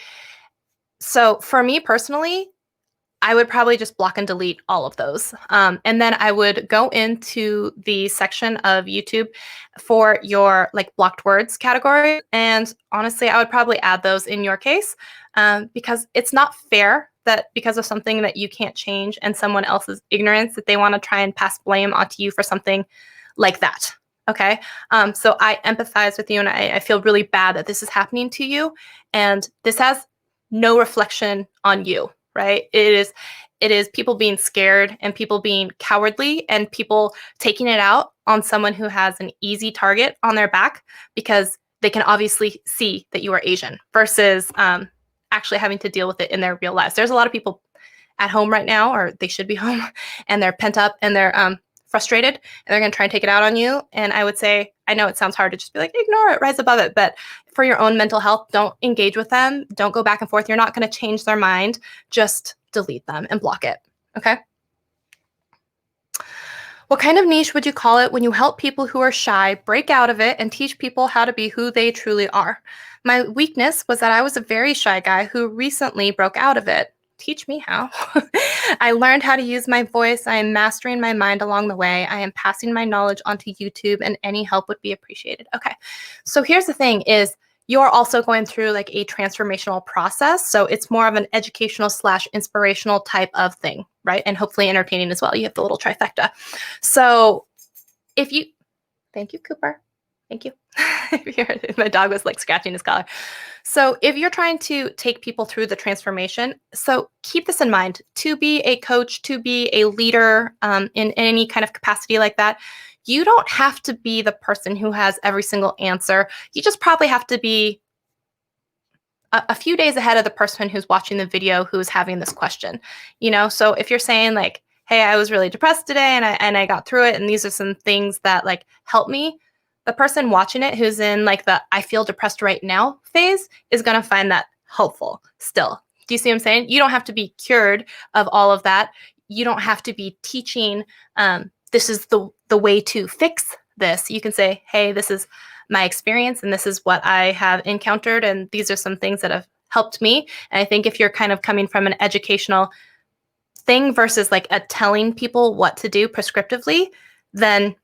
So for me personally, I would probably just block and delete all of those. And then I would go into the section of YouTube for your like blocked words category. And honestly, I would probably add those in your case, because it's not fair that because of something that you can't change and someone else's ignorance, that they want to try and pass blame onto you for something like that. Okay. So I empathize with you, and I feel really bad that this is happening to you. And this has no reflection on you. Right? It is people being scared and people being cowardly and people taking it out on someone who has an easy target on their back because they can obviously see that you are Asian versus actually having to deal with it in their real lives. There's a lot of people at home right now, or they should be home, and they're pent up and they're frustrated and they're going to try and take it out on you. And I would say, I know it sounds hard to just be like, ignore it, rise above it. But for your own mental health, don't engage with them. Don't go back and forth. You're not going to change their mind. Just delete them and block it. Okay. What kind of niche would you call it when you help people who are shy break out of it and teach people how to be who they truly are? My weakness was that I was a very shy guy who recently broke out of it. Teach me how. I learned how to use my voice. I am mastering my mind along the way. I am passing my knowledge onto YouTube, and any help would be appreciated. Okay. So here's the thing is you're also going through like a transformational process. So it's more of an educational / inspirational type of thing, right? And hopefully entertaining as well. You have the little trifecta. So if you, thank you, Cooper. Thank you. My dog was like scratching his collar. So if you're trying to take people through the transformation, so keep this in mind. To be a coach, to be a leader in any kind of capacity like that, you don't have to be the person who has every single answer. You just probably have to be a few days ahead of the person who's watching the video who's having this question. You know, so if you're saying like, hey, I was really depressed today and I got through it, and these are some things that like helped me, the person watching it who's in like the I feel depressed right now phase is going to find that helpful still. Do you see what I'm saying? You don't have to be cured of all of that. You don't have to be teaching this is the way to fix this. You can say, hey, this is my experience and this is what I have encountered, and these are some things that have helped me. And I think if you're kind of coming from an educational thing versus like a telling people what to do prescriptively, then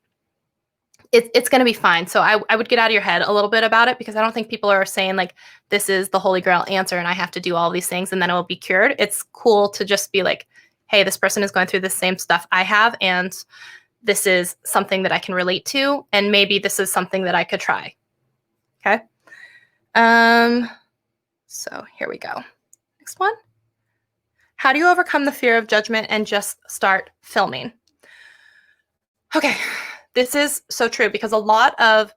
it's going to be fine. So I would get out of your head a little bit about it, because I don't think people are saying like, this is the holy grail answer and I have to do all these things and then it will be cured. It's cool to just be like, hey, this person is going through the same stuff I have, and this is something that I can relate to, and maybe this is something that I could try. Okay. So here we go. Next one. How do you overcome the fear of judgment and just start filming? Okay. This is so true, because a lot of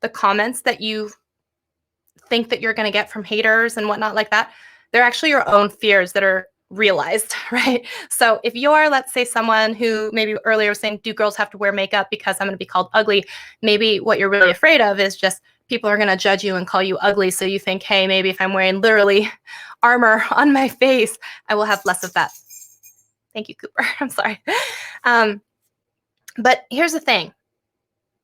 the comments that you think that you're going to get from haters and whatnot like that, they're actually your own fears that are realized, right? So if you're, let's say, someone who maybe earlier was saying, do girls have to wear makeup because I'm going to be called ugly? Maybe what you're really afraid of is just people are going to judge you and call you ugly. So you think, hey, maybe if I'm wearing literally armor on my face, I will have less of that. Thank you, Cooper. I'm sorry. But here's the thing.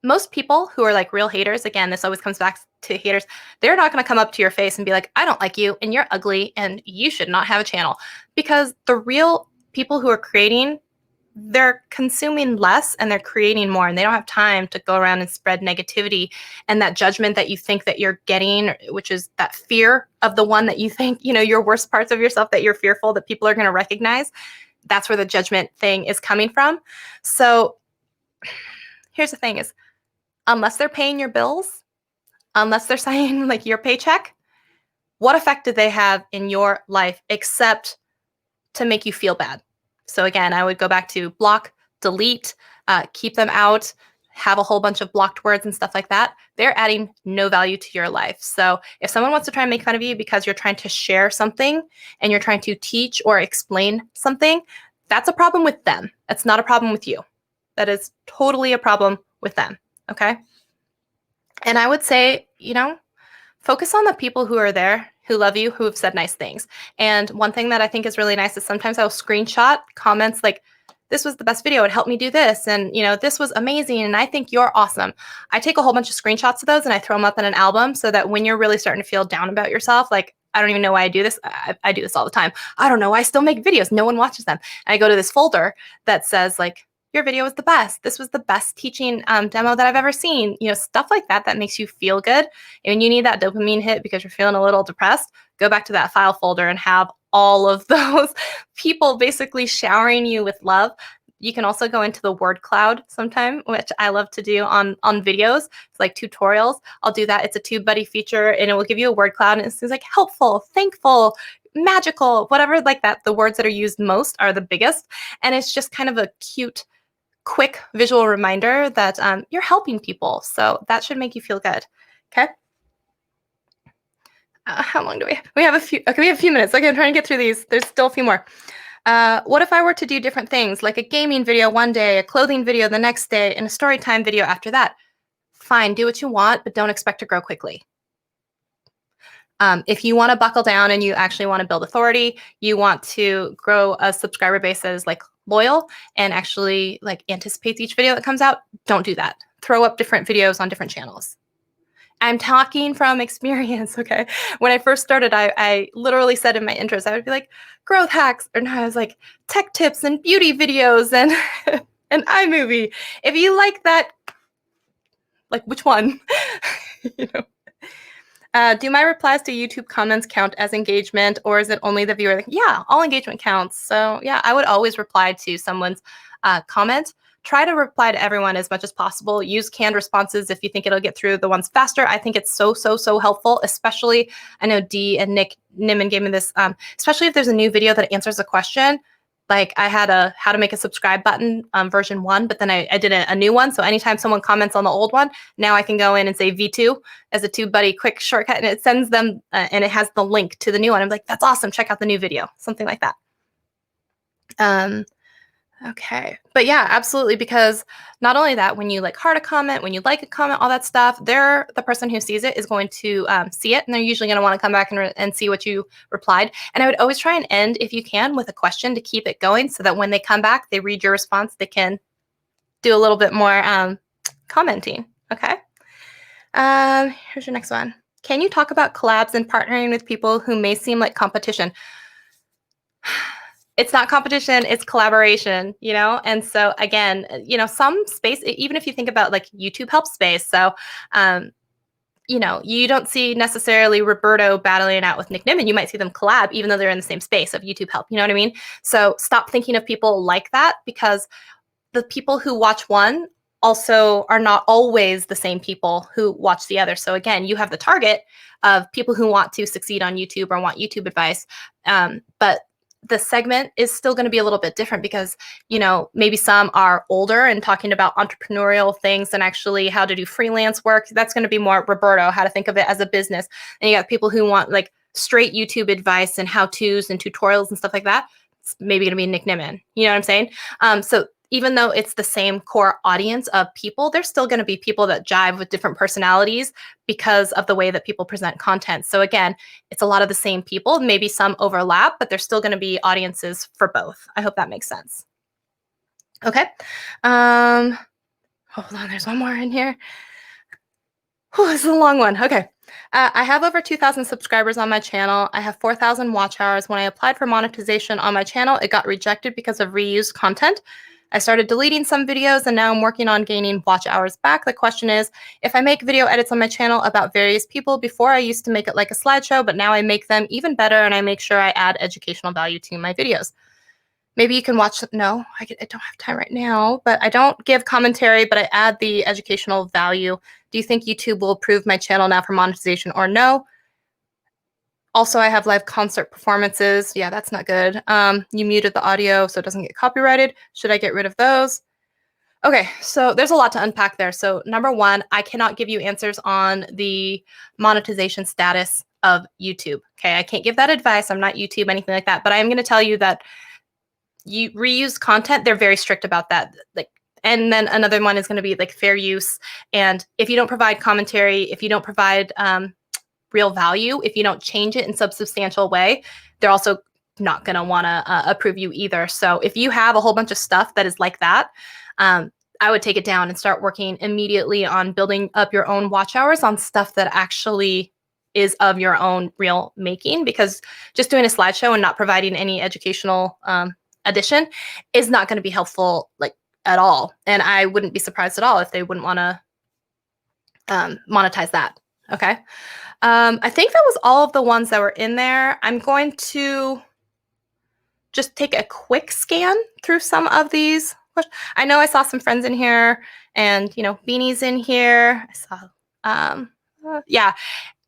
Most people who are like real haters, again, this always comes back to haters, they're not going to come up to your face and be like, I don't like you and you're ugly and you should not have a channel. Because the real people who are creating, they're consuming less and they're creating more, and they don't have time to go around and spread negativity and that judgment that you think that you're getting, which is that fear of the one that you think, you know, your worst parts of yourself that you're fearful that people are going to recognize. That's where the judgment thing is coming from. So here's the thing is, unless they're paying your bills, unless they're signing like your paycheck, what effect did they have in your life except to make you feel bad? So again, I would go back to block, delete, keep them out, have a whole bunch of blocked words and stuff like that. They're adding no value to your life. So if someone wants to try and make fun of you because you're trying to share something and you're trying to teach or explain something, that's a problem with them. That's not a problem with you. That is totally a problem with them. Okay. And I would say, you know, focus on the people who are there, who love you, who have said nice things. And one thing that I think is really nice is sometimes I'll screenshot comments like, this was the best video, it helped me do this. And, you know, this was amazing. And I think you're awesome. I take a whole bunch of screenshots of those and I throw them up in an album so that when you're really starting to feel down about yourself, like, I don't even know why I do this. I do this all the time. I don't know. I still make videos. No one watches them. And I go to this folder that says like, your video was the best. This was the best teaching demo that I've ever seen. You know, stuff like that, that makes you feel good. And when you need that dopamine hit because you're feeling a little depressed, go back to that file folder and have all of those people basically showering you with love. You can also go into the word cloud sometime, which I love to do on videos. It's like tutorials. I'll do that. It's a TubeBuddy feature and it will give you a word cloud. And it's like helpful, thankful, magical, whatever like that. The words that are used most are the biggest. And it's just kind of a cute, quick visual reminder that you're helping people. So that should make you feel good. Okay. How long do we have? We have a few. Okay, we have a few minutes. Okay, I'm trying to get through these. There's still a few more. What if I were to do different things, like a gaming video one day, a clothing video the next day, and a story time video after that? Fine, do what you want, but don't expect to grow quickly. If you want to buckle down and you actually want to build authority, you want to grow a subscriber base that is like loyal and actually like anticipates each video that comes out, don't do that. Throw up different videos on different channels. I'm talking from experience, okay? When I first started, I literally said in my intros, I would be like, growth hacks, or no, I was like, tech tips and beauty videos and an iMovie. If you like that, like which one? You know? Do my replies to YouTube comments count as engagement, or is it only the viewer? Like, yeah, all engagement counts. So yeah, I would always reply to someone's comment. Try to reply to everyone as much as possible. Use canned responses if you think it'll get through the ones faster. I think it's so helpful, especially, I know Dee and Nick Nimmin gave me this, especially if there's a new video that answers a question. Like I had a how to make a subscribe button version 1, but then I did a new one. So anytime someone comments on the old one, now I can go in and say V2 as a TubeBuddy quick shortcut, and it sends them and it has the link to the new one. I'm like, that's awesome. Check out the new video, something like that. Okay. But yeah, absolutely. Because not only that, when you like heart a comment, when you like a comment, all that stuff, the person who sees it is going to see it. And they're usually going to want to come back and see what you replied. And I would always try and end, if you can, with a question to keep it going so that when they come back, they read your response, they can do a little bit more commenting. Okay. Here's your next one. Can you talk about collabs and partnering with people who may seem like competition? It's not competition, it's collaboration, you know? And so again, you know, some space, even if you think about like YouTube help space. So, you know, you don't see necessarily Roberto battling it out with Nick Nimmin. You might see them collab, even though they're in the same space of YouTube help. You know what I mean? So stop thinking of people like that, because the people who watch one also are not always the same people who watch the other. So again, you have the target of people who want to succeed on YouTube or want YouTube advice. But the segment is still going to be a little bit different because, you know, maybe some are older and talking about entrepreneurial things and actually how to do freelance work. That's going to be more Roberto, how to think of it as a business. And you got people who want like straight YouTube advice and how-tos and tutorials and stuff like that. It's maybe going to be Nick Nimmin. You know what I'm saying? So even though it's the same core audience of people, there's still going to be people that jive with different personalities because of the way that people present content. So again, it's a lot of the same people, maybe some overlap, but there's still going to be audiences for both. I hope that makes sense. Okay. Hold on, there's one more in here. Oh, this is a long one. Okay. I have over 2,000 subscribers on my channel. I have 4,000 watch hours. When I applied for monetization on my channel, it got rejected because of reused content. I started deleting some videos and now I'm working on gaining watch hours back. The question is, if I make video edits on my channel about various people, before I used to make it like a slideshow, but now I make them even better and I make sure I add educational value to my videos. Maybe you can watch, no, I don't have time right now, but I don't give commentary, but I add the educational value. Do you think YouTube will approve my channel now for monetization or no? Also, I have live concert performances. Yeah, that's not good. You muted the audio so it doesn't get copyrighted. Should I get rid of those? Okay, so there's a lot to unpack there. So number one, I cannot give you answers on the monetization status of YouTube. Okay, I can't give that advice. I'm not YouTube, anything like that. But I am going to tell you that you reuse content. They're very strict about that. Like, and then another one is going to be like fair use. And if you don't provide commentary, if you don't provide real value, if you don't change it in some substantial way, they're also not going to want to approve you either. So if you have a whole bunch of stuff that is like that, I would take it down and start working immediately on building up your own watch hours on stuff that actually is of your own real making, because just doing a slideshow and not providing any educational addition is not going to be helpful like at all. And I wouldn't be surprised at all if they wouldn't want to monetize that. Okay. I think that was all of the ones that were in there. I'm going to just take a quick scan through some of these. I know I saw some friends in here and, you know, Beanie's in here. I saw, yeah,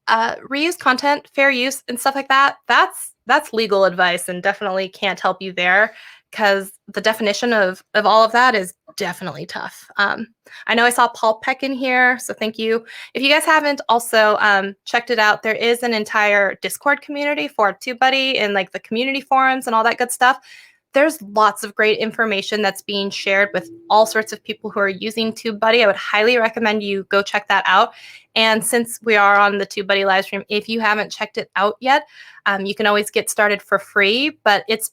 reuse content, fair use and stuff like that. That's legal advice and definitely can't help you there, because the definition of all of that is definitely tough. I know I saw Paul Peck in here, so thank you. If you guys haven't also checked it out, there is an entire Discord community for TubeBuddy and like the community forums and all that good stuff. There's lots of great information that's being shared with all sorts of people who are using TubeBuddy. I would highly recommend you go check that out. And since we are on the TubeBuddy live stream, if you haven't checked it out yet, you can always get started for free, but it's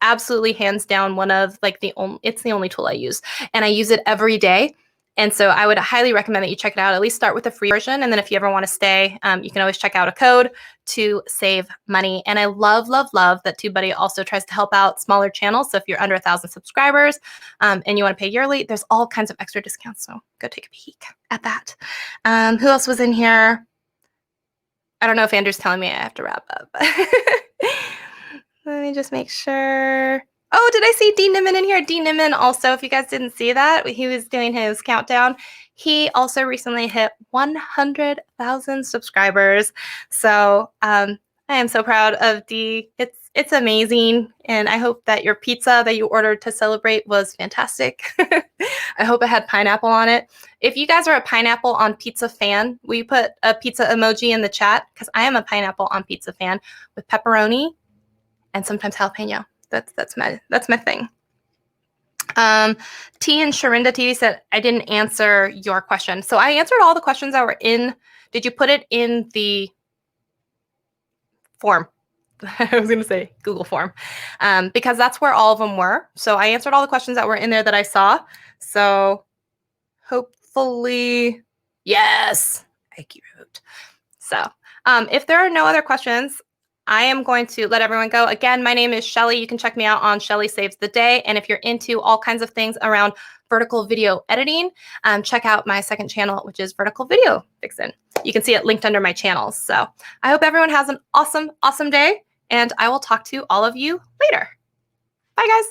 absolutely hands down one of like it's the only tool I use, and I use it every day. And so I would highly recommend that you check it out. At least start with the free version, and then if you ever want to stay, you can always check out a code to save money. And I love, love, love that TubeBuddy also tries to help out smaller channels. So if you're under 1,000 subscribers and you want to pay yearly, there's all kinds of extra discounts. So go take a peek at that. Who else was in here? I don't know if Andrew's telling me I have to wrap up. Let me just make sure. Oh, did I see D. Niman in here? D. Niman also, if you guys didn't see that, he was doing his countdown. He also recently hit 100,000 subscribers. So I am so proud of D. It's amazing. And I hope that your pizza that you ordered to celebrate was fantastic. I hope it had pineapple on it. If you guys are a pineapple on pizza fan, will you put a pizza emoji in the chat? Because I am a pineapple on pizza fan with pepperoni and sometimes jalapeno. That's my thing. T and Sharinda TV said, I didn't answer your question. So I answered all the questions that were in. Did you put it in the form? I was going to say Google form, because that's where all of them were. So I answered all the questions that were in there that I saw. So hopefully, yes, I keep it. So if there are no other questions, I am going to let everyone go. Again, my name is Shelly. You can check me out on Shelly Saves the Day. And if you're into all kinds of things around vertical video editing, check out my second channel, which is Vertical Video Vixen. You can see it linked under my channels. So I hope everyone has an awesome, awesome day. And I will talk to all of you later. Bye, guys.